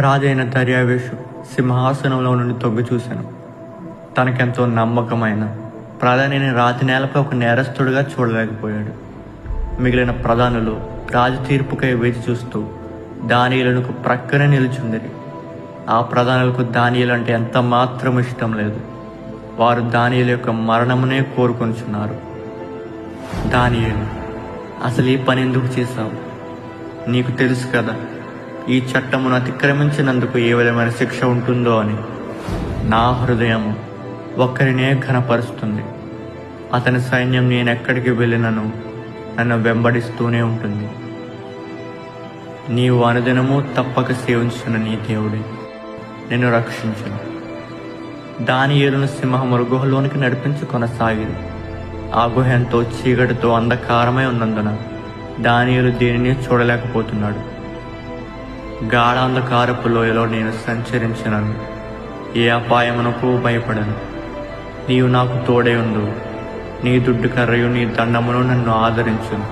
రాజైన దర్యావేషు సింహాసనంలో నుండి తొంగి చూశాను. తనకెంతో నమ్మకమైన ప్రధానిని రాతి నేలపై ఒక నేరస్తుడిగా చూడలేకపోయాడు. మిగిలిన ప్రధానులు రాజు తీర్పుకై వేచి చూస్తూ దానియేలునకు ప్రక్కనే నిలుచుందిరి. ఆ ప్రధానులకు దానియేలు అంటే ఎంత మాత్రం ఇష్టం లేదు. వారు దానియేలు యొక్క మరణమునే కోరుకొనుచున్నారు. దానియేలు, అసలు ఈ పని ఎందుకు చేశావు? నీకు తెలుసు కదా, ఈ చట్టమును అతిక్రమించినందుకు ఏ విధమైన శిక్ష ఉంటుందో అని. నా హృదయము ఒక్కరినే ఘనపరుస్తుంది. అతని సైన్యం నేనెక్కడికి వెళ్ళినను నన్ను వెంబడిస్తూనే ఉంటుంది. నీవు అనుదినము తప్పక సేవించున్న నీ దేవుడే నిన్ను రక్షించును. దానియేలును సింహము గుహలోనికి నడిపించి కొనసాగింది. ఆ గుహ ఎంతో చీకటితో అంధకారమై ఉన్నందున దానియేలు దేనిని చూడలేకపోతున్నాడు. గాఢాంధకారపు లోయలో నేను సంచరించినను, ఏ అపాయమునకు భయపడను. నీవు నాకు తోడై ఉండు. నీ దుడ్డు కర్రయు నీ దండమును నన్ను ఆదరించును.